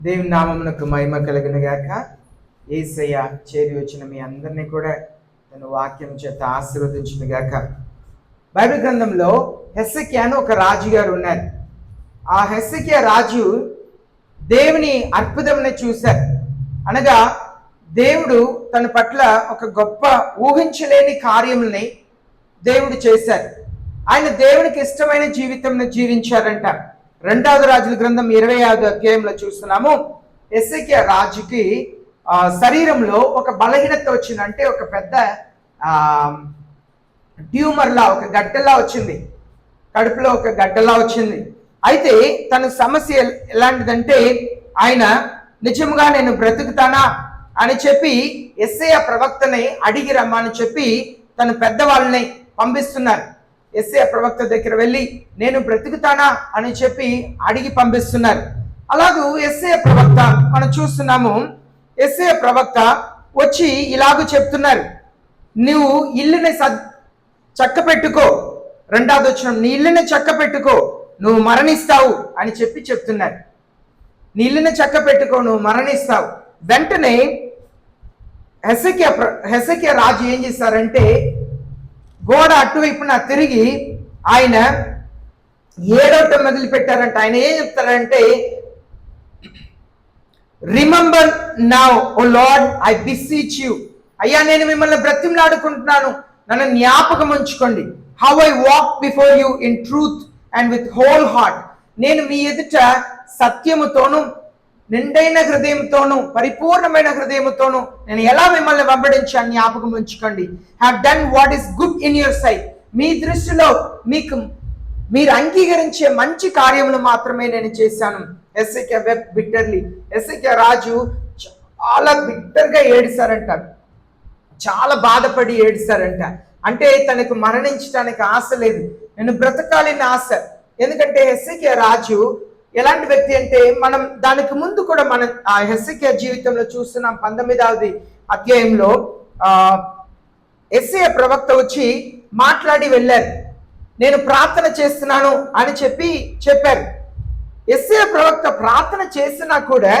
దేవుని నామమునకు మహిమ కలుగును గాక. యేసయ్య చేరి వచ్చిన మీ అందరినీ కూడా తన వాక్యం చేత ఆశీర్వదించును గాక. బైబిల్ గ్రంథంలో హెస్కియా అని ఒక రాజుగారు ఉన్నారు. ఆ హెస్కియా రాజు దేవుని అద్భుతమును చూశారు. అనగా దేవుడు తన పట్ల ఒక గొప్ప ఊహించలేని కార్యములని దేవుడు చేశారు. ఆయన దేవునికి ఇష్టమైన జీవితంను జీవించారంట. 2వ రాజుల గ్రంథం 25వ అధ్యాయంలో చూస్తున్నాము. హెస్కియా రాజుకి శరీరంలో ఒక బలహీనత వచ్చింది. అంటే ఒక పెద్ద ట్యూమర్లా, ఒక గడ్డలా వచ్చింది, కడుపులో ఒక గడ్డలా వచ్చింది. అయితే తన సమస్య ఎలాంటిదంటే, ఆయన నిజంగా నేను బ్రతుకుతానా అని చెప్పి యెషయా ప్రవక్తని అడిగి రమ్మని చెప్పి తన పెద్దవాళ్ళని పంపిస్తున్నారు. యెషయా ప్రవక్త దగ్గర వెళ్ళి నేను బ్రతుకుతానా అని చెప్పి అడిగి పంపిస్తున్నారు. అలాగూ యెషయా ప్రవక్త మనం చూస్తున్నాము. యెషయా ప్రవక్త వచ్చి ఇలాగూ చెప్తున్నారు, నువ్వు ఇల్లుని చక్క పెట్టుకో. 2వ వచనం, నీ ఇల్లుని చక్క పెట్టుకో, నువ్వు మరణిస్తావు అని చెప్పి చెప్తున్నారు. నీ ఇల్లుని చక్క పెట్టుకో, నువ్వు మరణిస్తావు. వెంటనే హెస్కియా రాజు ఏం చేశారంటే, గోడ అటువైపున తిరిగి ఆయన ఏడవటం మొదలు పెట్టారంట. ఆయన ఏం చెప్తారంటే, remember now O Lord I beseech you. అయ్యా నేను మిమ్మల్ని బ్రతిమలాడుకుంటున్నాను, నన్ను జ్ఞాపకం ఉంచుకోండి. How I walk before you in truth and with whole heart. నేను మీ ఎదుట సత్యముతోను, నిండైన హృదయంతోను, పరిపూర్ణమైన హృదయముతోను నేను ఎలా మిమ్మల్ని వెంబడించాను జ్ఞాపకం ఉంచుకోండి. Have done what is good in your sight. మీ దృష్టిలో మీరు అంగీకరించే మంచి కార్యములు మాత్రమే నేను చేశాను. హెస్కియా వెప్ బిట్టర్లీ. హెస్కియా రాజు చాలా బిట్టర్గా ఏడిశారంట, చాలా బాధపడి ఏడిశారంట. అంటే తనకు మరణించడానికి ఆశ లేదు, నేను బ్రతకాలని ఆశ. ఎందుకంటే హెస్కియా రాజు ఎలాంటి వ్యక్తి అంటే, మనం దానికి ముందు కూడా మనం ఆ హెస్కియా జీవితంలో చూస్తున్నాం. 19వ అధ్యాయంలో యెషయా ప్రవక్త వచ్చి మాట్లాడి వెళ్ళారు. నేను ప్రార్థన చేస్తున్నాను అని చెప్పారు. యెషయా ప్రవక్త ప్రార్థన చేసినా కూడా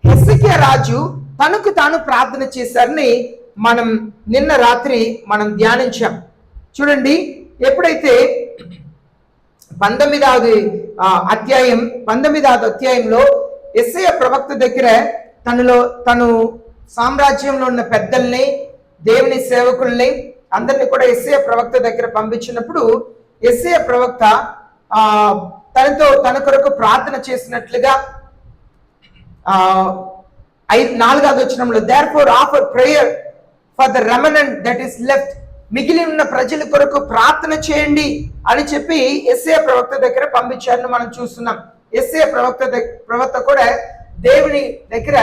హెస్కియా రాజు తనకు తాను ప్రార్థన చేశారని మనం నిన్న రాత్రి మనం ధ్యానించాం. చూడండి, ఎప్పుడైతే 19వ అధ్యాయంలో యెషయా ప్రవక్త దగ్గర తను సామ్రాజ్యంలో ఉన్న పెద్దల్ని, దేవుని సేవకుల్ని అందరినీ కూడా యెషయా ప్రవక్త దగ్గర పంపించినప్పుడు యెషయా ప్రవక్త తన కొరకు ప్రార్థన చేసినట్లుగా 4వ వచనంలో, therefore offer prayer for the remnant that is left. మిగిలి ఉన్న ప్రజల కొరకు ప్రార్థన చేయండి అని చెప్పి యెషయా ప్రవక్త దగ్గర పంపించారని మనం చూస్తున్నాం. యెషయా ప్రవక్త కూడా దేవుని దగ్గర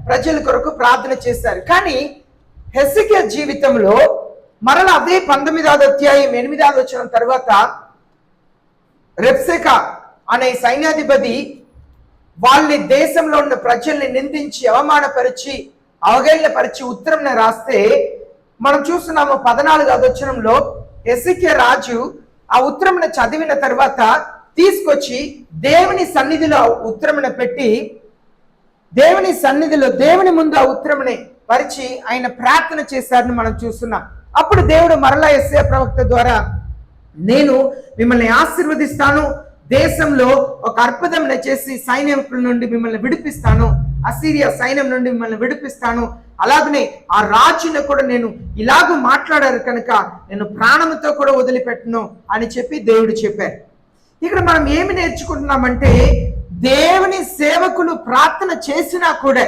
ప్రజల కొరకు ప్రార్థన చేశారు. కానీ హెస్కియా జీవితంలో మరలా అదే 19వ అధ్యాయం 8వ వచనం తర్వాత రెబ్షాకే అనే సైన్యాధిపతి వాళ్ళని, దేశంలో ఉన్న ప్రజల్ని నిందించి అవమానపరిచి అవహేళనపరిచి ఉత్తరం రాస్తే మనం చూస్తున్నాము. 14వ వచనంలో హెస్కియా రాజు ఆ ఉత్తరం చదివిన తర్వాత తీసుకొచ్చి దేవుని సన్నిధిలో ఉత్తరం పెట్టి, దేవుని సన్నిధిలో దేవుని ముందు ఆ ఉత్తరంని పరిచి ఆయన ప్రార్థన చేశారని మనం చూస్తున్నాం. అప్పుడు దేవుడు మరలా యెషయా ప్రవక్త ద్వారా, నేను మిమ్మల్ని ఆశీర్వదిస్తాను, దేశంలో ఒక అద్భుతం చేసి సైన్యకుల నుండి మిమ్మల్ని విడిపిస్తాను, అసిరియా సైన్యం నుండి మిమ్మల్ని విడిపిస్తాను, అలాగనే ఆ రాజును కూడా నేను ఇలాగూ మాట్లాడారు కనుక నేను ప్రాణంతో కూడా వదిలిపెట్టను అని చెప్పి దేవుడు చెప్పారు. ఇక్కడ మనం ఏమి నేర్చుకుంటున్నామంటే, దేవుని సేవకులు ప్రార్థన చేసినా కూడా,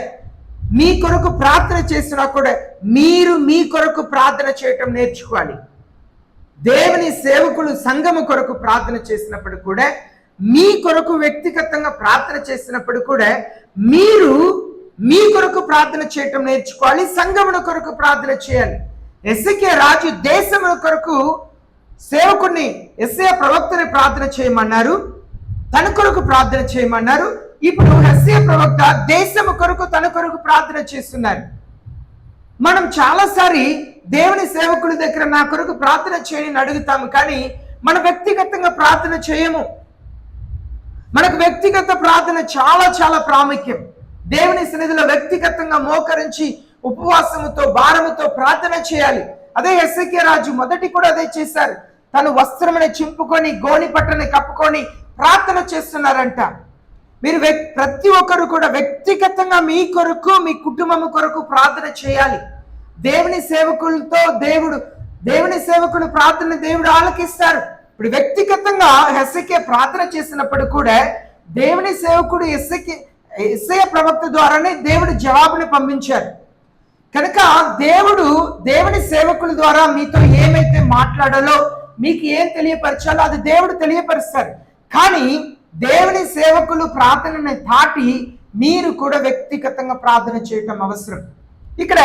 మీ కొరకు ప్రార్థన చేసినా కూడా మీరు మీ కొరకు ప్రార్థన చేయటం నేర్చుకోవాలి. దేవుని సేవకులు సంఘము కొరకు ప్రార్థన చేసినప్పుడు కూడా, మీ కొరకు వ్యక్తిగతంగా ప్రార్థన చేసినప్పుడు కూడా మీరు మీ కొరకు ప్రార్థన చేయటం నేర్చుకోవాలి, సంఘముల కొరకు ప్రార్థన చేయాలి. హెస్కియా రాజు దేశముల కొరకు సేవకుని యెషయా ప్రవక్తని ప్రార్థన చేయమన్నారు, తన కొరకు ప్రార్థన చేయమన్నారు. ఇప్పుడు హెస్కియా ప్రవక్త దేశము కొరకు తన కొరకు ప్రార్థన చేస్తున్నారు. మనం చాలాసారి దేవుని సేవకుల దగ్గర నా కొరకు ప్రార్థన చేయని అడుగుతాము, కానీ మన వ్యక్తిగతంగా ప్రార్థన చేయము. మనకు వ్యక్తిగత ప్రార్థన చాలా చాలా ప్రాముఖ్యం. దేవుని సన్నిధిలో వ్యక్తిగతంగా మోకరించి ఉపవాసముతో భారముతో ప్రార్థన చేయాలి. అదే హెస్కియా రాజు మొదటి కూడా అదే చేశారు. తను వస్త్రముని చింపుకొని గోని పట్టని కప్పుకొని ప్రార్థన చేస్తున్నారంట. మీరు ప్రతి ఒక్కరు కూడా వ్యక్తిగతంగా మీ కొరకు మీ కుటుంబం కొరకు ప్రార్థన చేయాలి. దేవుని సేవకులు ప్రార్థన దేవుడు ఆలకిస్తారు. ఇప్పుడు వ్యక్తిగతంగా హెస్కియా ప్రార్థన చేసినప్పుడు కూడా దేవుని సేవకుడు యెషయా ప్రవక్త ద్వారానే దేవుడు జవాబుని పంపించారు. కనుక దేవుని సేవకుల ద్వారా మీతో ఏమైతే మాట్లాడాలో, మీకు ఏం తెలియపరచాలో అది దేవుడు తెలియపరుస్తారు. కానీ దేవుని సేవకులు ప్రార్థనని దాటి మీరు కూడా వ్యక్తిగతంగా ప్రార్థన చేయటం అవసరం. ఇక్కడ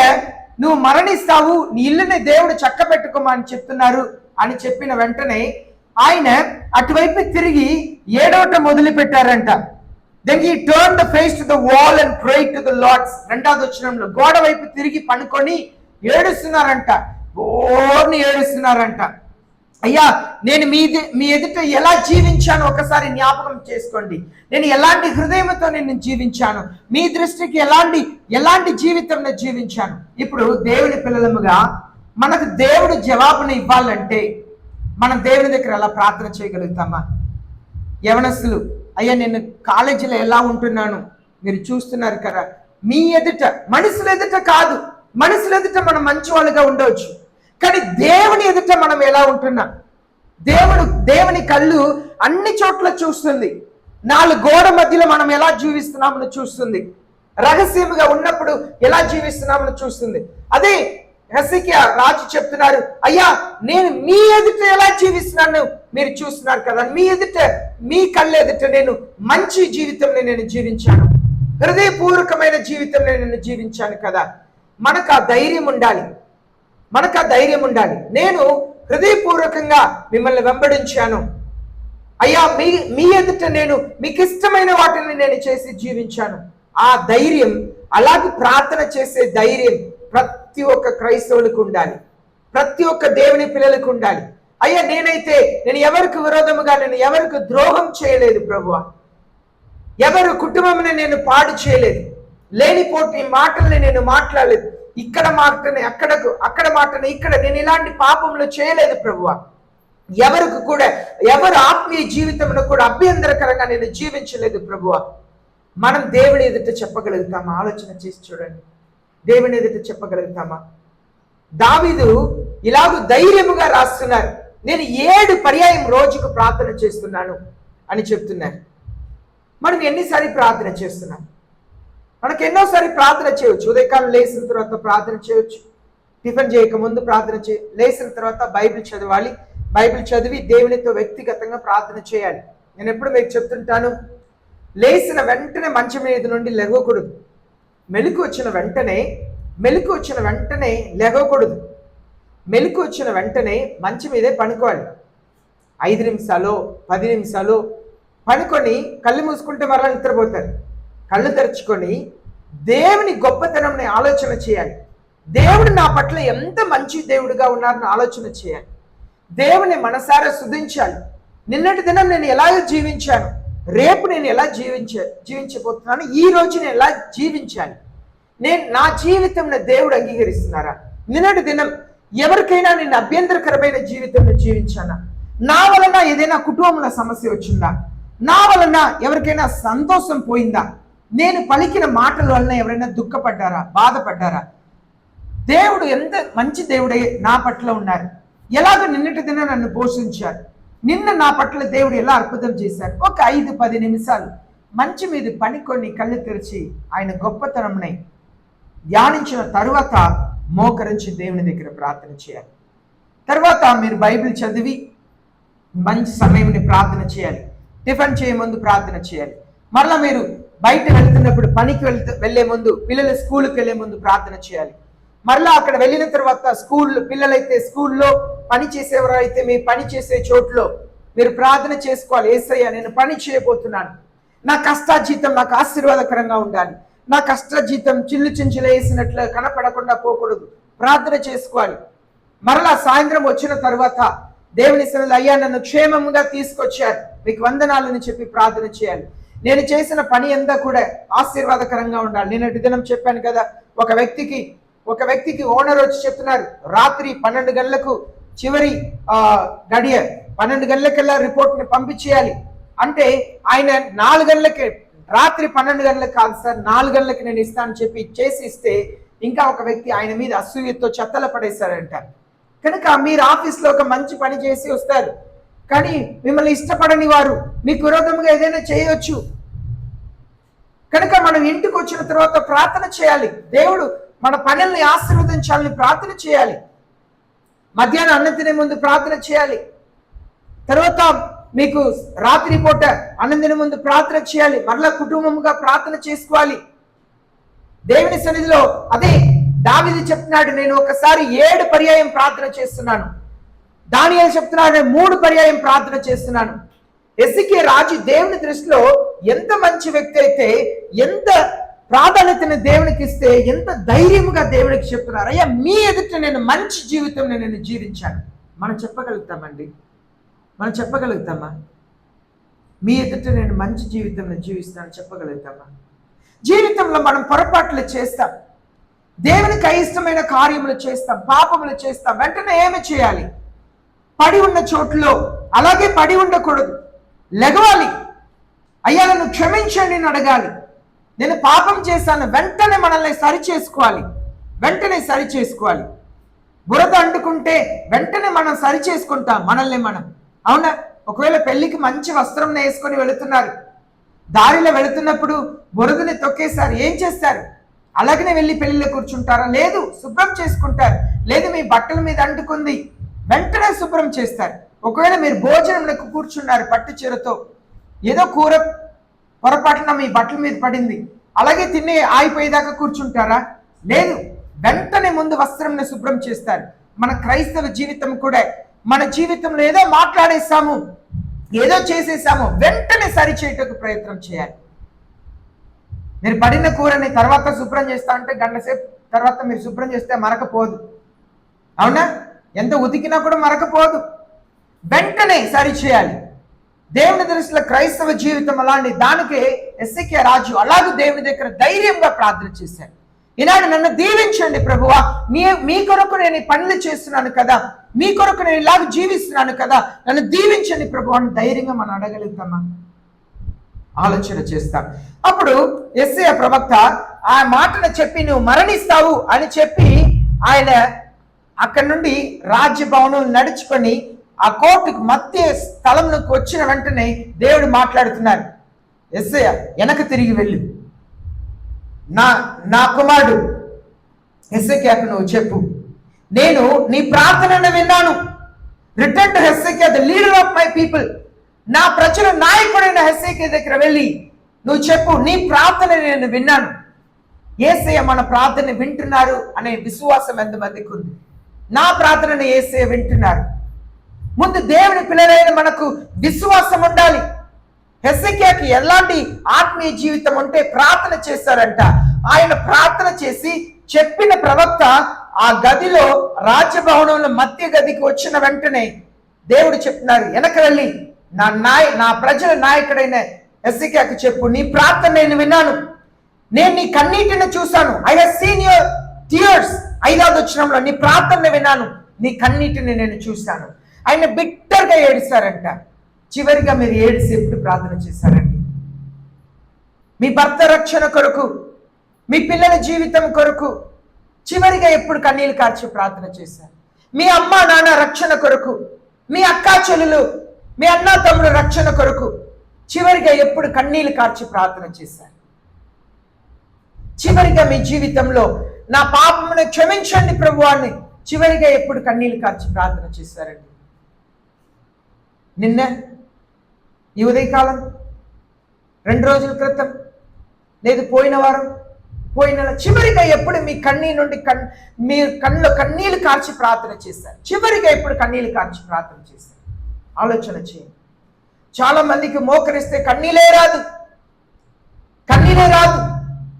నువ్వు మరణిస్తావు, నీ ఇల్లుని దేవుడు చక్క పెట్టుకోమని చెప్తున్నారు అని చెప్పిన వెంటనే ఆయన అటువైపు తిరిగి ఏడవటం మొదలు పెట్టారంట. Then he turned the face to the wall and prayed to the Lord. రెండవ వచనంలో గోడ వైపు తిరిగి పనుకొని ఏడుస్తున్నారంట. ఏడుస్తున్నారంట. అయ్యా, నేను మీ ఎదుట ఎలా జీవించాను ఒకసారి జ్ఞాపకం చేసుకోండి. నేను ఎలాంటి హృదయంతో నేను జీవించాను, మీ దృష్టికి ఎలాంటి జీవితం నేను జీవించాను. ఇప్పుడు దేవుని పిల్లలముగా మనకు దేవుడు జవాబును ఇవ్వాలంటే మనం దేవుని దగ్గర ఎలా ప్రార్థన చేయగలుగుతామా? యవనస్తులు, అయ్యా నేను కాలేజీలో ఎలా ఉంటున్నాను మీరు చూస్తున్నారు కదా. మీ ఎదుట, మనుషుల ఎదుట కాదు, మనుషుల ఎదుట మనం మంచి వాళ్ళుగా ఉండవచ్చు, కానీ దేవుని ఎదుట మనం ఎలా ఉంటున్నాం? దేవుని కళ్ళు అన్ని చోట్ల చూస్తుంది. 4 గోడ మధ్యలో మనం ఎలా జీవిస్తున్నామని చూస్తుంది. రహస్యముగా ఉన్నప్పుడు ఎలా జీవిస్తున్నామని చూస్తుంది. అదే హెస్కియా రాజు చెప్తున్నారు, అయ్యా నేను మీ ఎదుట ఎలా జీవిస్తున్నాను మీరు చూస్తున్నారు కదా. మీ కళ్ళు ఎదుట నేను మంచి జీవితం నేను జీవించాను, హృదయపూర్వకమైన జీవితం నేను జీవించాను కదా. మనకు ఆ ధైర్యం ఉండాలి. నేను హృదయపూర్వకంగా మిమ్మల్ని వెంబడించాను అయ్యా, మీ ఎదుట నేను మీకు ఇష్టమైన వాటిని నేను చేసి జీవించాను. ఆ ధైర్యం, అలాగే ప్రార్థన చేసే ధైర్యం ప్రతి ఒక్క క్రైస్తవులకు ఉండాలి, ప్రతి ఒక్క దేవుని పిల్లలకు ఉండాలి. అయ్యా నేను ఎవరికి విరోధముగా, నేను ఎవరికి ద్రోహం చేయలేదు ప్రభువా, ఎవరు కుటుంబంని నేను పాడు చేయలేదు, లేనిపోటి మాటల్ని నేను మాట్లాడలేదు, ఇక్కడ మాటని అక్కడ మాటని ఇక్కడ, నేను ఇలాంటి పాపంలో చేయలేదు ప్రభువా. ఎవరు ఆత్మీయ జీవితంలో కూడా అభ్యంతరకరంగా నేను జీవించలేదు ప్రభువా. మనం దేవుని ఎదుట చెప్పగలుగుతామా? ఆలోచన చేసి చూడండి, దేవుని ఎదుట చెప్పగలుగుతామా? దావీదు ఇలాగ ధైర్యముగా రాస్తున్నారు, నేను 7 పర్యాయం రోజుకు ప్రార్థన చేస్తున్నాను అని చెప్తున్నారు. మనం ఎన్నిసారి ప్రార్థన చేస్తున్నాం? మనకు ఎన్నోసారి ప్రార్థన చేయవచ్చు. ఉదయకాలం లేచిన తర్వాత ప్రార్థన చేయవచ్చు, టిఫిన్ చేయక ముందు ప్రార్థన లేచిన తర్వాత బైబిల్ చదవాలి, బైబిల్ చదివి దేవునితో వ్యక్తిగతంగా ప్రార్థన చేయాలి. నేను ఎప్పుడు మీకు చెప్తుంటాను, లేచిన వెంటనే మంచం మీద నుండి లెగకూడదు. మెలకు వచ్చిన వెంటనే లెగకూడదు. మెలకు వచ్చిన వెంటనే మంచం మీదే పనుకోవాలి. 5 నిమిషాలు 10 నిమిషాలు పనుకొని కళ్ళు మూసుకుంటే మరలా నిద్రపోతారు. కళ్ళు తెరుచుకొని దేవుని గొప్పతనంని ఆలోచన చేయాలి. దేవుడు నా పట్ల ఎంత మంచి దేవుడిగా ఉన్నారని ఆలోచన చేయాలి. దేవుని మనసారా స్తుతించాలి. నిన్నటి దినం నేను ఎలా జీవించాను, రేపు నేను ఎలా జీవించబోతున్నాను, ఈ రోజు నేను ఎలా జీవించాలి, నా జీవితం దేవుడు అంగీకరిస్తున్నారా? నిన్నటి దినం ఎవరికైనా నేను అభ్యంతరకరమైన జీవితం జీవించానా? నా వలన ఏదైనా కుటుంబంలో సమస్య వచ్చిందా? నా వలన ఎవరికైనా సంతోషం పోయిందా? నేను పలికిన మాటల వలన ఎవరైనా దుఃఖపడ్డారా, బాధపడ్డారా? దేవుడు ఎంత మంచి దేవుడే నా పట్ల ఉన్నారు. ఎలాగ నిన్నటి దినం నన్ను పోషించారు, నిన్న నా పట్ల దేవుడు ఎలా అద్భుతం చేశారు. ఒక 5-10 నిమిషాలు మంచి మీద పనికొని కళ్ళు తెరిచి ఆయన గొప్పతనంని ధ్యానించిన తరువాత మోకరించి దేవుని దగ్గర ప్రార్థన చేయాలి. తర్వాత మీరు బైబిల్ చదివి మంచి సమయంని ప్రార్థన చేయాలి. టిఫిన్ చేయ ముందు ప్రార్థన చేయాలి. మరలా మీరు బయట వెళ్తున్నప్పుడు, పనికి వెళ్ళే ముందు, పిల్లలు స్కూల్కి వెళ్ళే ముందు ప్రార్థన చేయాలి. మరలా అక్కడ వెళ్ళిన తర్వాత పిల్లలైతే స్కూల్లో, పని చేసేవారైతే మీ పని చేసే చోట్లో మీరు ప్రార్థన చేసుకోవాలి. యేసయ్యా నేను పని చేయబోతున్నాను, నా కష్టాజీతం నాకు ఆశీర్వాదకరంగా ఉండాలి, నా కష్టాజీతం చిల్లు చించులు వేసినట్లు కనపడకుండా పోకూడదు, ప్రార్థన చేసుకోవాలి. మరలా సాయంత్రం వచ్చిన తర్వాత దేవుని సన్నిధిలో అయ్యా నన్ను క్షేమంగా తీసుకొచ్చారు, మీకు వందనాలని చెప్పి ప్రార్థన చేయాలి. నేను చేసిన పని అంతా కూడా ఆశీర్వాదకరంగా ఉండాలి. నిన్నటి దినం చెప్పాను కదా, ఒక వ్యక్తికి ఓనర్ వచ్చి చెప్తున్నారు, రాత్రి 12 గంటలకు చివరి గడియ 12 గంటలకల్లా రిపోర్ట్ని పంపించేయాలి అంటే ఆయన 4 గంటలకి, రాత్రి 12 గంటలకు కాదు సార్ 4 గంటలకి నేను ఇస్తానని చెప్పి చేసి ఇస్తే ఇంకా ఒక వ్యక్తి ఆయన మీద అసూయతో చెత్తల పడేశారంట. కనుక మీరు ఆఫీస్లో ఒక మంచి పని చేసి వస్తారు, కానీ మిమ్మల్ని ఇష్టపడని వారు మీకు విరోధంగా ఏదైనా చేయవచ్చు. కనుక మనం ఇంటికి వచ్చిన తర్వాత ప్రార్థన చేయాలి, దేవుడు మన పనుల్ని ఆశీర్వదించాలని ప్రార్థన చేయాలి. మధ్యాహ్నం అన్నం తినే ముందు ప్రార్థన చేయాలి. తర్వాత మీకు రాత్రి పూట అన్నం తినే ముందు ప్రార్థన చేయాలి. మరలా కుటుంబంగా ప్రార్థన చేసుకోవాలి దేవుని సన్నిధిలో. అదే దావీదు చెప్తున్నాడు, నేను ఒకసారి 7 పర్యాయం ప్రార్థన చేస్తున్నాను. దానియేలు చెప్తున్నాడు, 3 పర్యాయం ప్రార్థన చేస్తున్నాను. హెజ్కియా రాజు దేవుని దృష్టిలో ఎంత మంచి వ్యక్తి అయితే, ఎంత ప్రాధాన్యతను దేవునికి ఇస్తే, ఎంత ధైర్యంగా దేవునికి చెప్తున్నారు, అయ్యా మీ ఎదుట నేను మంచి జీవితం నేను జీవించాను. మనం చెప్పగలుగుతామండి? మనం చెప్పగలుగుతామా? మీ ఎదుట నేను మంచి జీవితం జీవిస్తాను చెప్పగలుగుతామా? జీవితంలో మనం పొరపాట్లు చేస్తాం, దేవునికి అయిష్టమైన కార్యములు చేస్తాం, పాపములు చేస్తాం. వెంటనే ఏమి చేయాలి? పడి ఉన్న చోట్లో అలాగే పడి ఉండకూడదు, లెగవాలి. అయ్యా నన్ను క్షమించండి అని అడగాలి. నేను పాపం చేశాను, వెంటనే మనల్ని వెంటనే సరి చేసుకోవాలి. బురద అంటుకుంటే వెంటనే మనం సరి చేసుకుంటాం మనల్ని మనం, అవునా? ఒకవేళ పెళ్లికి మంచి వస్త్రం వేసుకొని వెళుతున్నారు, దారిలో వెళుతున్నప్పుడు బురదని తొక్కేశారు, ఏం చేస్తారు? అలాగనే వెళ్ళి పెళ్లిలో కూర్చుంటారా? లేదు, శుభ్రం చేసుకుంటారు. లేదు, మీ బట్టల మీద అంటుకుంది, వెంటనే శుభ్రం చేస్తారు. ఒకవేళ మీరు భోజనంలో కూర్చున్నారు పట్టు చీరతో, ఏదో కూర పొరపాటున మీ బట్టల మీద పడింది, అలాగే తినే ఆగిపోయేదాకా కూర్చుంటారా? లేదు, వెంటనే ముందు వస్త్రంని శుభ్రం చేస్తారు. మన క్రైస్తవ జీవితం కూడా, మన జీవితంలో ఏదో మాట్లాడేసాము, ఏదో చేసేసాము, వెంటనే సరిచేయటకు ప్రయత్నం చేయాలి. మీరు పడిన కూరని తర్వాత శుభ్రం చేస్తా అంటే గంట సేపు తర్వాత మీరు శుభ్రం చేస్తే మరకపోదు, అవునా? ఎంత ఉతికినా కూడా మరకపోదు, వెంటనే సరి చేయాలి. దేవుని దృష్టిలో క్రైస్తవ జీవితం అలాంటి. దానికే హెజ్కియా రాజు అలాగే దేవుని దగ్గర ధైర్యంగా ప్రార్థన చేశాడు. ఈనాడు నన్ను దీవించండి ప్రభువా, మీ కొరకు నేను ఈ పనులు చేస్తున్నాను కదా, మీ కొరకు నేను ఇలాగ జీవిస్తున్నాను కదా, నన్ను దీవించండి ప్రభువా అని ధైర్యంగా మనం అడగలుగుతామా? ఆలోచన చేస్తాం. అప్పుడు యెషయా ప్రవక్త ఆ మాటను చెప్పి నువ్వు మరణిస్తావు అని చెప్పి ఆయన అక్కడి నుండి రాజ్యభవనం నడుచుకొని ఆ కోర్టుకు మధ్య స్థలంలోకి వచ్చిన వెంటనే దేవుడు మాట్లాడుతున్నారు, యెషయా వెనక తిరిగి వెళ్ళు, నా కుమారుడు హెజ్కియాకు నువ్వు చెప్పు, నేను నీ ప్రార్థనను విన్నాను. Return to Hezekiah the leader of my people, నా ప్రజల నాయకుడైన హెజ్కియా దగ్గర వెళ్ళి నువ్వు చెప్పు, నీ ప్రార్థన నేను విన్నాను. యేసయ్య మన ప్రార్థన వింటున్నారు అనే విశ్వాసం ఎంతమందికి ఉంది? నా ప్రార్థనను యేసయ్య వింటున్నారు. ముందు దేవుని పిల్లలైన మనకు విశ్వాసం ఉండాలి. హెజ్కియాకి ఎలాంటి ఆత్మీయ జీవితం ఉంటే ప్రార్థన చేశారంట. ఆయన ప్రార్థన చేసి చెప్పిన ప్రవక్త ఆ గదిలో రాజభవనంలో మధ్య గదికి వచ్చిన వెంటనే దేవుడు చెప్తున్నారు, వెనక వెళ్ళి నా ప్రజల నాయకుడైన హెజ్కియాకు చెప్పు, నీ ప్రార్థన నేను విన్నాను, నేను నీ కన్నీటిని చూశాను. I have seen your tears. 5వ వచనంలో నీ ప్రార్థన విన్నాను, నీ కన్నీటిని నేను చూశాను. ఆయన బిట్టర్గా ఏడుస్తారంట. చివరిగా మీరు ఏడిసి ఎప్పుడు ప్రార్థన చేశారండి? మీ భర్త రక్షణ కొరకు, మీ పిల్లల జీవితం కొరకు చివరిగా ఎప్పుడు కన్నీళ్ళు కార్చి ప్రార్థన చేశారు? మీ అమ్మ నాన్న రక్షణ కొరకు, మీ అక్కా చెల్లెలు, మీ అన్న తమ్ముడు రక్షణ కొరకు చివరిగా ఎప్పుడు కన్నీళ్ళు కార్చి ప్రార్థన చేశారు? చివరిగా మీ జీవితంలో నా పాపమును క్షమించండి ప్రభువాన్ని చివరిగా ఎప్పుడు కన్నీళ్ళు కార్చి ప్రార్థన చేశారండి? నిన్న, ఈ ఉదయకాలం, 2 రోజుల క్రితం, లేదు పోయిన వారం, పోయిన చివరిగా ఎప్పుడు మీ నుండి మీరు కళ్ళలో కన్నీళ్ళు కార్చి ప్రార్థన చేశారు? చివరిగా ఎప్పుడు కన్నీళ్ళు కార్చి ప్రార్థన చేశారు? ఆలోచన చేయండి. చాలా మందికి మోకరిస్తే కన్నీళ్ళే రాదు.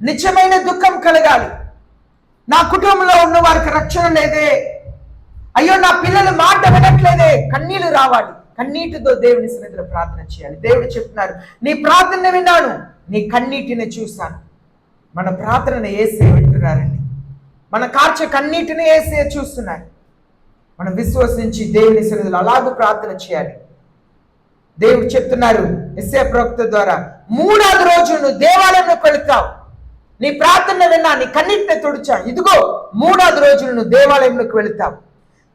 నిజమైన దుఃఖం కలగాలి. నా కుటుంబంలో ఉన్న వారికి రక్షణ లేదే, అయ్యో నా పిల్లలు మాట వినట్లేదే, కన్నీళ్ళు రావాలి. కన్నీటితో దేవుని సన్నిధిలో ప్రార్థన చేయాలి. దేవుడు చెప్తున్నారు, నీ ప్రార్థన విన్నాను, నీ కన్నీటిని చూశాను. మన ప్రార్థనను యేసే వింటున్నారండి. మన కార్చే కన్నీటిని యేసే చూస్తున్నారు. మనం విశ్వసించి దేవుని సన్నిధిలో అలాగూ ప్రార్థన చేయాలి. దేవుడు చెప్తున్నారు యెషయా ప్రవక్త ద్వారా, 3వ రోజు నువ్వు దేవాలయంలోకి వెళుతావు, నీ ప్రార్థన విన్నా, నీ కన్నీటిని తుడిచా, ఇదిగో 3వ రోజు నువ్వు దేవాలయంలోకి వెళుతావు.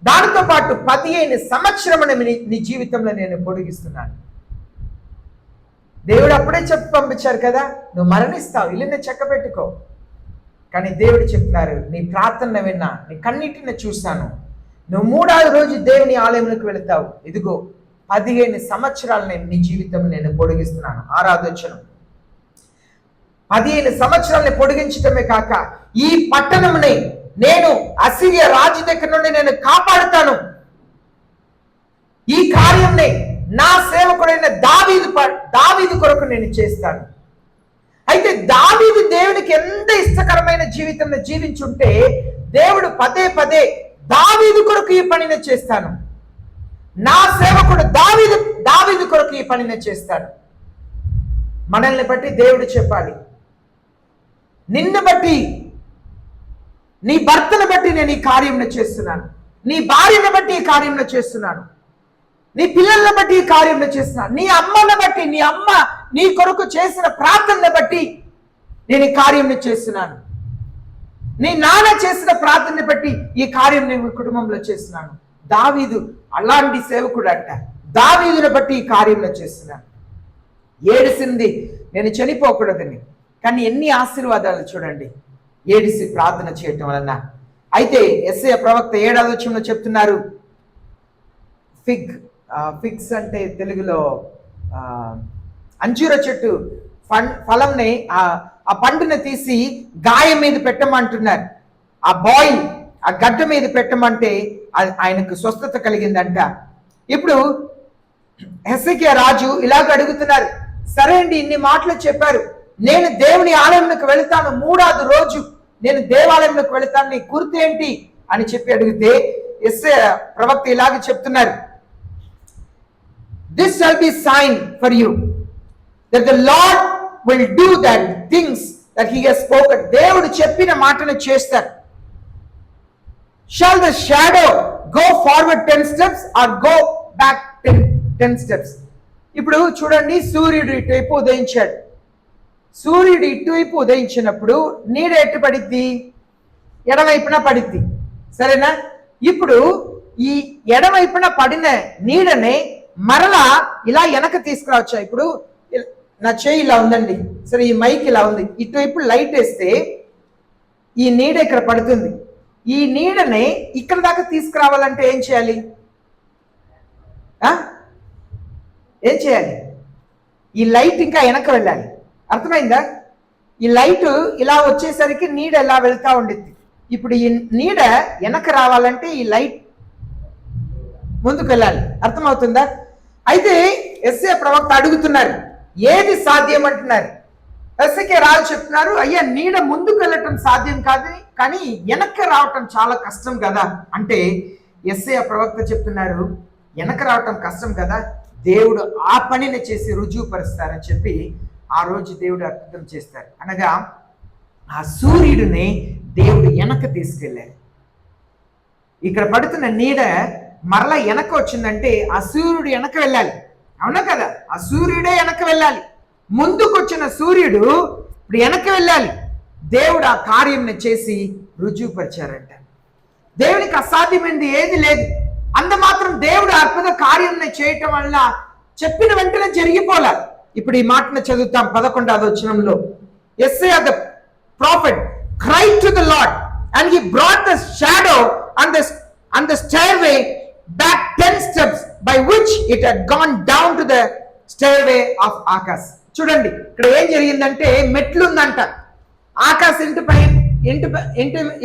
దానితో పాటు 15 సంవత్సరమును నీ జీవితంలో నేను పొడిగిస్తున్నాను. దేవుడు అప్పుడే చెప్పి పంపించారు కదా, నువ్వు మరణిస్తావు, ఇల్లుని చక్కబెట్టుకో. కానీ దేవుడు చెప్తున్నారు, నీ ప్రార్థన విన్నా, నీ కన్నీటిని చూశాను, నువ్వు 3వ రోజు దేవుని ఆలయంలోకి వెళుతావు, ఇదిగో 15 సంవత్సరాలు నేను నీ జీవితం నేను పొడిగిస్తున్నాను. 6వ వచనం, 15 సంవత్సరాలని పొడిగించటమే కాక ఈ పట్టణముని నేను అసిరియా రాజు దగ్గర నుండి నేను కాపాడుతాను. ఈ కార్యంని నా సేవకుడైన దావీదు కొరకు నేను చేస్తాను. అయితే దావీదు దేవునికి ఎంత ఇష్టకరమైన జీవితం జీవించుంటే దేవుడు పదే పదే దావీదు కొరకు ఈ పనిని చేస్తాను, నా సేవకుడు దావీదు కొరకు ఈ పనిని చేస్తాను. మనల్ని బట్టి దేవుడు చెప్పాలి, నిన్ను బట్టి, నీ భర్తను బట్టి నేను ఈ కార్యంను చేస్తున్నాను, నీ భార్యను బట్టి ఈ కార్యంను చేస్తున్నాను, నీ పిల్లలను బట్టి ఈ కార్యంను చేస్తున్నాను, నీ అమ్మను బట్టి, నీ అమ్మ నీ కొరకు చేసిన ప్రార్థనను బట్టి నేను ఈ కార్యంను చేస్తున్నాను, నీ నాన్న చేసిన ప్రార్థనని బట్టి ఈ కార్యం నేను కుటుంబంలో చేస్తున్నాను. దావీదు అలాంటి సేవకుడు అంట. దావీదుని బట్టి ఈ కార్యంలో చేస్తున్నాను. ఏడిసింది నేను చనిపోకూడదని, కానీ ఎన్ని ఆశీర్వాదాలు చూడండి ఏడిసి ప్రార్థన చేయటం వలన. అయితే యెషయా ప్రవక్త 7వ వచనంలో చెప్తున్నారు, ఫిగ్స్ అంటే తెలుగులో అంజూర చెట్టు ఫలంని ఆ పండుని తీసి గాయం మీద పెట్టమంటున్నారు. ఆ బాయిల్ ఆ గడ్డ మీద పెట్టమంటే ఆయనకు స్వస్థత కలిగిందంట. ఇప్పుడు హెస్కియా రాజు ఇలాగ అడుగుతున్నారు, సరే అండి ఇన్ని మాటలు చెప్పారు, నేను దేవుని ఆలయంలోకి వెళతాను, 3వ రోజు నేను దేవాలయంలోకి వెళతాను, నీ గుర్తు ఏంటి అని చెప్పి అడిగితే యెషయా ప్రవక్త ఇలాగ చెప్తున్నారు, this shall be sign for you that the Lord will do that things that he has spoken. దేవుడు చెప్పిన మాటను చేస్తారు. Shall the shadow go forward 10 steps or go back 10 steps. ఇప్పుడు చూడండి, సూర్యుడు ఇటువైపు ఉదయించాడు. సూర్యుడు ఇటువైపు ఉదయించినప్పుడు నీడ ఎటు పడిద్ది? ఎడవైపున పడిద్ది, సరేనా? ఇప్పుడు ఈ ఎడవైపున పడిన నీడనే మరలా ఇలా వెనక తీసుకురావచ్చా? ఇప్పుడు నా చేయి ఇలా ఉందండి, సరే ఈ మైక్ ఇలా ఉంది, ఇటువైపు లైట్ వేస్తే ఈ నీడ ఇక్కడ పడుతుంది. ఈ నీడని ఇక్కడ దాకా తీసుకురావాలంటే ఏం చేయాలి? ఏం చేయాలి? ఈ లైట్ ఇంకా వెనక వెళ్ళాలి. అర్థమైందా? ఈ లైట్ ఇలా వచ్చేసరికి నీడ ఎలా వెళ్తా ఉండిద్ది. ఇప్పుడు ఈ నీడ వెనక రావాలంటే ఈ లైట్ ముందుకు వెళ్ళాలి. అర్థమవుతుందా? అయితే యెషయా ప్రవక్త అడుగుతున్నారు, ఏది సాధ్యం అంటున్నారు. హెస్కియా రాజు చెప్తున్నారు, అయ్యా నీడ ముందుకు వెళ్ళటం సాధ్యం కాదు, కానీ వెనక్కి రావటం చాలా కష్టం కదా అంటే యెషయా ప్రవక్త చెప్తున్నారు, వెనక రావటం కష్టం కదా, దేవుడు ఆ పనిని చేసి రుజువుపరుస్తారని చెప్పి ఆ రోజు దేవుడు అద్భుతం చేస్తారు. అనగా ఆ సూర్యుడిని దేవుడు వెనక తీసుకెళ్ళారు. ఇక్కడ పడుతున్న నీడ మరలా వెనక వచ్చిందంటే ఆ సూర్యుడు వెనక వెళ్ళాలి, అవునా కదా? ఆ సూర్యుడే వెనక వెళ్ళాలి. ముందుకు వచ్చిన సూర్యుడు ఇప్పుడు వెనక వెళ్ళాలి. దేవుడు ఆ కార్యంని చేసి రుజువుపరిచారంట. దేవునికి అసాధ్యమైనది ఏది లేదు. అంత మాత్రం దేవుడు అద్భుత కార్యాన్ని చేయటం వల్ల చెప్పిన వెంటనే జరిగిపోలే. ఇప్పుడు ఈ మాటను చదువుతాం 11వ వచనంలో. యెషయా the prophet cried to the Lord and he brought the shadow on the stairway back 10 steps by which it had gone down to the stairway of Akash. చూడండి ఇక్కడ ఏం జరిగిందంటే మెట్లు ఉందంట. ఆకాశ్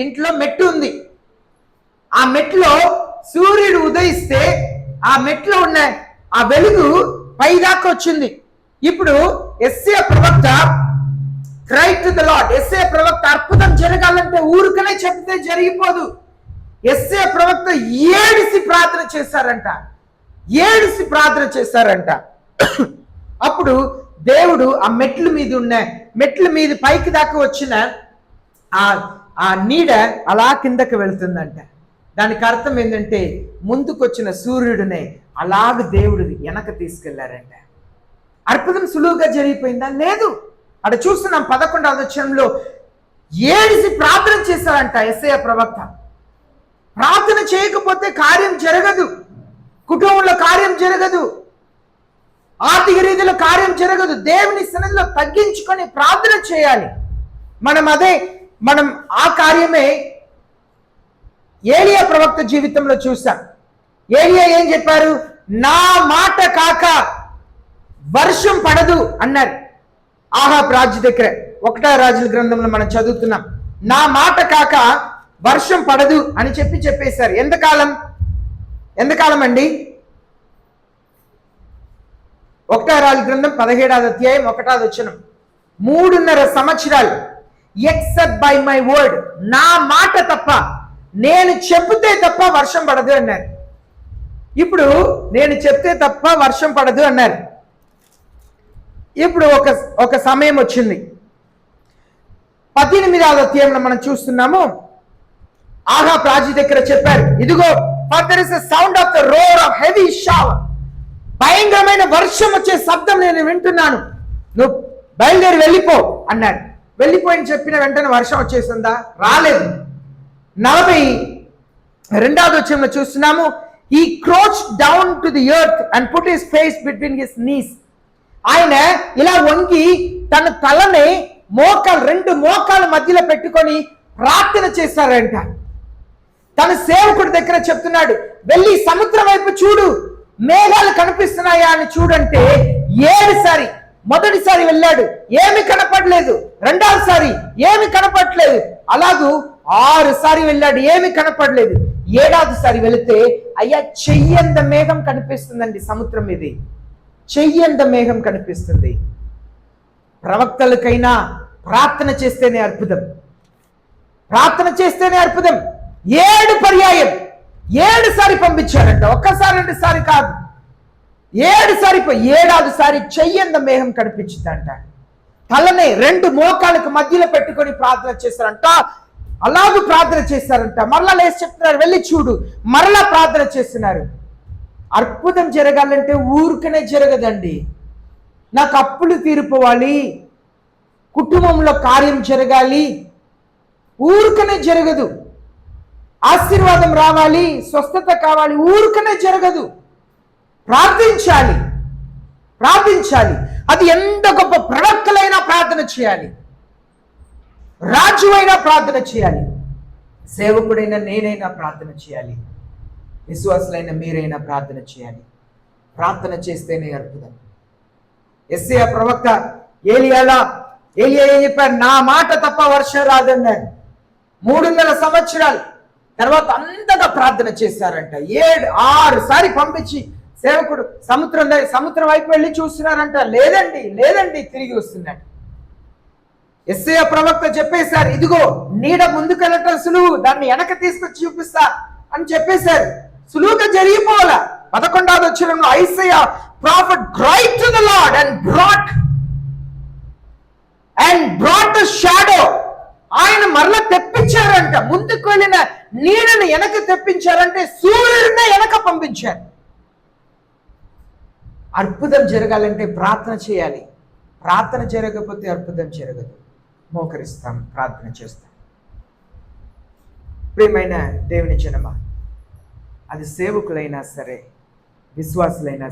ఇంట్లో మెట్టు ఉంది. ఆ మెట్లో సూర్యుడు ఉదయిస్తే ఆ మెట్లో ఉన్న ఆ వెలుగు పైదాకా వచ్చింది. ఇప్పుడు యెషయా ప్రవక్త క్రైడ్ టు ద లార్డ్. యెషయా ప్రవక్త అద్భుతం జరగాలంటే ఊరికనే చెప్తే జరిగిపోదు. యెషయా ప్రవక్త ఏడిసి ప్రార్థన చేశారంట. ఏడిసి ప్రార్థన చేశారంట. అప్పుడు దేవుడు ఆ మెట్ల మీద పైకి దాకా వచ్చిన ఆ నీడ అలా కిందకి వెళ్తుందంట. దానికి అర్థం ఏంటంటే ముందుకొచ్చిన సూర్యుడినే అలాగ దేవుడు వెనక తీసుకెళ్లారంట. అద్భుతం సులువుగా జరిగిపోయిందా? లేదు. అక్కడ చూస్తున్నాం 11వ వచనంలో ఏడిసి ప్రార్థన చేశారంట యెషయా ప్రవక్త. ప్రార్థన చేయకపోతే కార్యం జరగదు, కుటుంబంలో కార్యం జరగదు, ఆర్థిక రీతిలో కార్యం జరగదు. దేవుని సన్నిధిలో తగ్గించుకొని ప్రార్థన చేయాలి. మనం ఆ కార్యమే ఏలియా ప్రవక్త జీవితంలో చూసాం. ఏలియా ఏం చెప్పారు? నా మాట కాక వర్షం పడదు అన్నారు. ఆహాబు రాజు దగ్గర 1వ రాజుల గ్రంథంలో మనం చదువుతున్నాం. నా మాట కాక వర్షం పడదు అని చెప్పేశారు. ఎంతకాలం అండి? 1వ రాజుల గ్రంథం 17వ అధ్యాయం 1వ వచనం. 3.5 సంవత్సరాలు. ఎక్సెప్ట్ బై మై వర్డ్, నా మాట తప్ప, నేను చెప్తే తప్ప వర్షం పడదు అన్నారు. ఇప్పుడు నేను చెప్తే తప్ప వర్షం పడదు అన్నారు. ఇప్పుడు ఒక సమయం వచ్చింది. 18వ అధ్యాయంలో మనం చూస్తున్నాము. ఆహాబు రాజు దగ్గర చెప్పారు, ఇదిగో there is a sound of the roar of heavy shower, భయంకరమైన వర్షం వచ్చే శబ్దం నేను వింటున్నాను, నువ్వు బయలుదేరి వెళ్ళిపో అన్నాడు. వెళ్ళిపోయిని చెప్పిన వెంటనే వర్షం వచ్చేసిందా? రాలేదు. 42వ వచనంలో చూస్తున్నాము. he crouched down to the earth and put his face between his knees. ఆయన ఇలా వంగి తన తలని రెండు మోకాల మధ్యలో పెట్టుకొని ప్రార్థన చేశారంట. తన సేవకుడి దగ్గర చెప్తున్నాడు, వెళ్ళి సముద్రం వైపు చూడు, మేఘాలు కనిపిస్తున్నాయా అని చూడంటే 7 సారి. మొదటిసారి వెళ్ళాడు, ఏమి కనపడలేదు. రెండవసారి ఏమి కనపడలేదు. అలాగూ 6 సారి వెళ్ళాడు, ఏమి కనపడలేదు. 7వసారి వెళితే అయ్యా చెయ్యంత మేఘం కనిపిస్తుందండి సముద్రం మీద, చెయ్యంత మేఘం కనిపిస్తుంది. ప్రవక్తలకైనా ప్రార్థన చేస్తేనే అద్భుతం, ప్రార్థన చేస్తేనే అద్భుతం. 7 పర్యాయం 7 సారి పంపించారంట, ఒక్కసారి 2 సారి కాదు, 7 సారి. 7వసారి చెయ్యంత మేఘం కనిపించిందంట. తలనే 2 మోకాలకు మధ్యలో పెట్టుకొని ప్రార్థన చేశారంట. అలాగూ ప్రార్థన చేశారంట. మరలా లేచి చెప్తున్నారు, వెళ్ళి చూడు. మరలా ప్రార్థన చేస్తున్నారు. అద్భుతం జరగాలంటే ఊరికనే జరగదండి. నాకు అప్పులు తీరిపోవాలి, కుటుంబంలో కార్యం జరగాలి, ఊరికనే జరగదు. ఆశీర్వాదం రావాలి, స్వస్థత కావాలి, ఊరికనే జరగదు. ప్రార్థించాలి. అది ఎంత గొప్ప ప్రవక్తలైనా ప్రార్థన చేయాలి, రాజు అయినా ప్రార్థన చేయాలి, సేవకుడైనా నేనైనా ప్రార్థన చేయాలి, విశ్వాసులైన మీరైనా ప్రార్థన చేయాలి. ప్రార్థన చేస్తేనే అద్భుతం. యెషయా ప్రవక్త ఏలియా ఏం చెప్పారు? నా మాట తప్ప వర్షం రాదన్నారు. 3.5 సంవత్సరాలు తర్వాత అంతగా ప్రార్థన చేశారంట. 6 సారి పంపించి సేవకుడు సముద్రం వైపు వెళ్ళి చూస్తున్నారంట. లేదండి తిరిగి వస్తున్నాడు. యెషయా ప్రవక్త చెప్పేశారు, ఇదిగో నీడ ముందుకెళ్ళటం సులువు, దాన్ని వెనక తీసుకొచ్చి చూపిస్తా అని చెప్పేశారు. సులువుగా జరిగిపోవాలా. 11వ వచనంలో Isaiah prophet cried to the Lord and brought the shadow. ఆయన మరలా తెప్పించారంట. ముందుకు వెళ్ళిన నీడను వెనక తెప్పించారంటే సూర్యుడినే వెనక పంపించారు. అద్భుతం జరగాలంటే ప్రార్థన చేయాలి. ప్రార్థన జరగకపోతే అద్భుతం జరగదు. మోకరిస్తాం, ప్రార్థన చేస్తాం. ప్రియమైన దేవుని జనమా, అది సేవకులైనా సరే, విశ్వాసులైనా